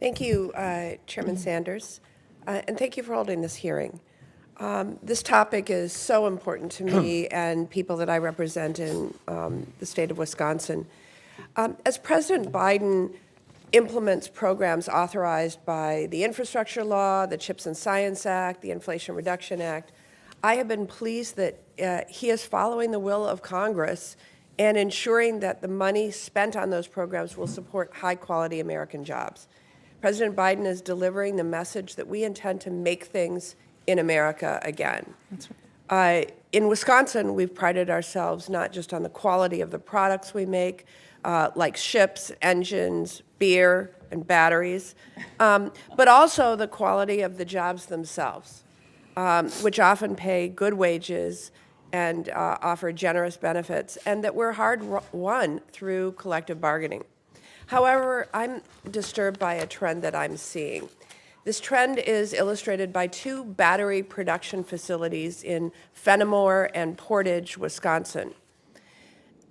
Thank you, Chairman Sanders, and thank you for holding this hearing. This topic is so important to me and people that I represent in the state of Wisconsin. As President Biden implements programs authorized by the Infrastructure Law, the CHIPS and Science Act, the Inflation Reduction Act, I have been pleased that he is following the will of Congress and ensuring that the money spent on those programs will support high-quality American jobs. President Biden is delivering the message that we intend to make things in America again. That's right. In Wisconsin, we've prided ourselves not just on the quality of the products we make, like ships, engines, beer, and batteries, but also the quality of the jobs themselves, which often pay good wages and offer generous benefits, and that were hard won through collective bargaining. However, I'm disturbed by a trend that I'm seeing. This trend is illustrated by two battery production facilities in Fenimore and Portage, Wisconsin.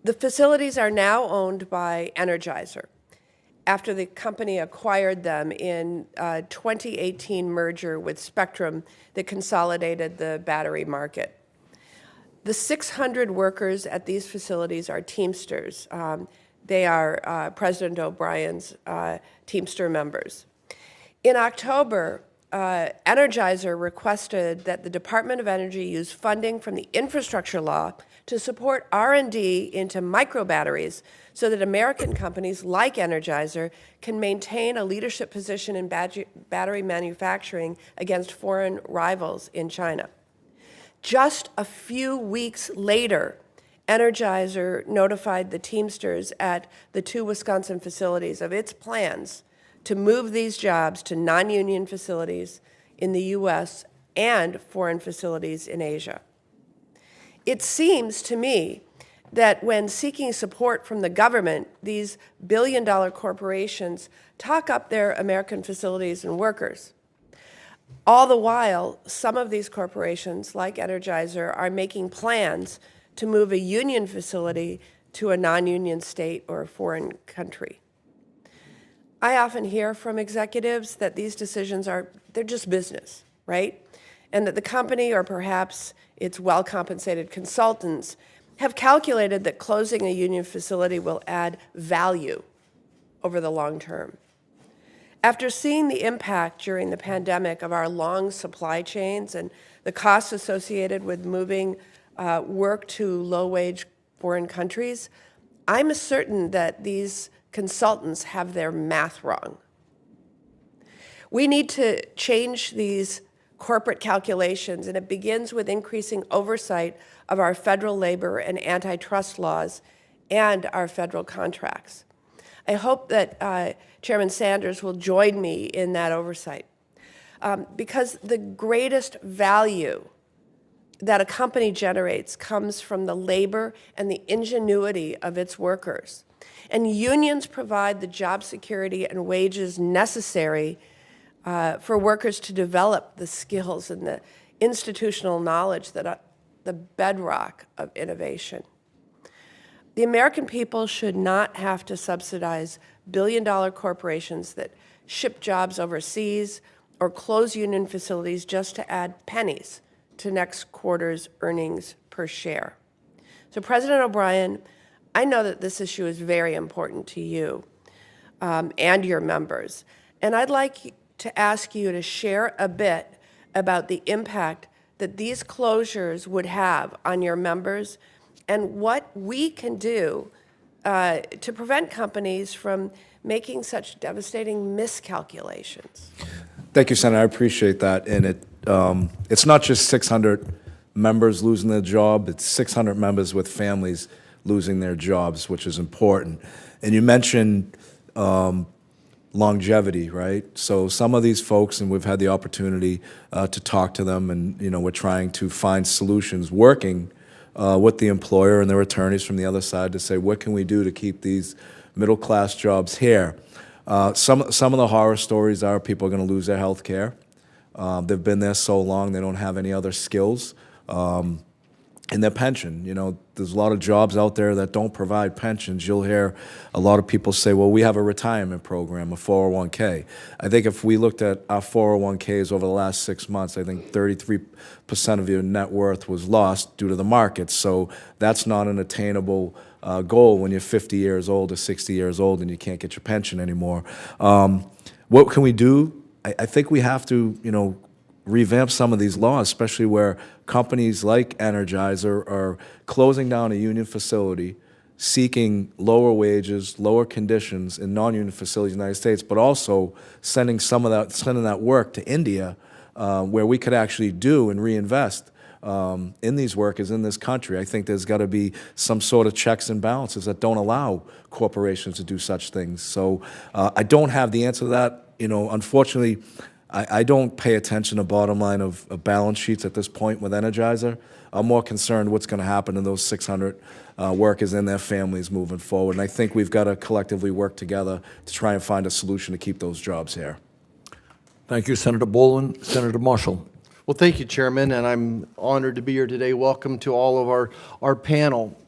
The facilities are now owned by Energizer after the company acquired them in a 2018 merger with Spectrum that consolidated the battery market. The 600 workers at these facilities are Teamsters. They are President O'Brien's Teamster members. In October, Energizer requested that the Department of Energy use funding from the Infrastructure Law to support R&D into microbatteries so that American companies like Energizer can maintain a leadership position in battery manufacturing against foreign rivals in China. Just a few weeks later, Energizer notified the Teamsters at the two Wisconsin facilities of its plans to move these jobs to non-union facilities in the U.S. and foreign facilities in Asia. It seems to me that when seeking support from the government, these billion-dollar corporations talk up their American facilities and workers. All the while, some of these corporations, like Energizer, are making plans to move a union facility to a non-union state or a foreign country. I often hear from executives that these decisions they're just business, right? And that the company, or perhaps its well-compensated consultants, have calculated that closing a union facility will add value over the long term. After seeing the impact during the pandemic of our long supply chains and the costs associated with moving work to low-wage foreign countries, I'm certain that these consultants have their math wrong. We need to change these corporate calculations, and it begins with increasing oversight of our federal labor and antitrust laws and our federal contracts. I hope that Chairman Sanders will join me in that oversight, because the greatest value that a company generates comes from the labor and the ingenuity of its workers. And unions provide the job security and wages necessary for workers to develop the skills and the institutional knowledge that are the bedrock of innovation. The American people should not have to subsidize billion-dollar corporations that ship jobs overseas or close union facilities just to add pennies to next quarter's earnings per share. So, President O'Brien, I know that this issue is very important to you and your members, and I'd like to ask you to share a bit about the impact that these closures would have on your members and what we can do to prevent companies from making such devastating miscalculations. Thank you, Senator. I appreciate that. And it's not just 600 members losing their job, it's 600 members with families losing their jobs, which is important. And you mentioned longevity, right? So some of these folks, and we've had the opportunity to talk to them, and we're trying to find solutions, working with the employer and their attorneys from the other side to say, what can we do to keep these middle-class jobs here? Some of the horror stories are people are going to lose their health care. They've been there so long, they don't have any other skills. in their pension. There's a lot of jobs out there that don't provide pensions. You'll hear a lot of people say, well, we have a retirement program, a 401k. I think if we looked at our 401ks over the last 6 months, I think 33% of your net worth was lost due to the markets. So that's not an attainable goal when you're 50 years old or 60 years old and you can't get your pension anymore. What can we do? I think we have to, revamp some of these laws, especially where companies like Energizer are closing down a union facility, seeking lower wages, lower conditions in non-union facilities in the United States, but also sending that work to India, where we could actually do and reinvest in these workers in this country. I think there's got to be some sort of checks and balances that don't allow corporations to do such things. So I don't have the answer to that. Unfortunately, I don't pay attention to bottom line of balance sheets at this point with Energizer. I'm more concerned what's going to happen to those 600 workers and their families moving forward. And I think we've got to collectively work together to try and find a solution to keep those jobs here. Thank you, Senator Baldwin. Senator Marshall. Well, thank you, Chairman, and I'm honored to be here today. Welcome to all of our panel.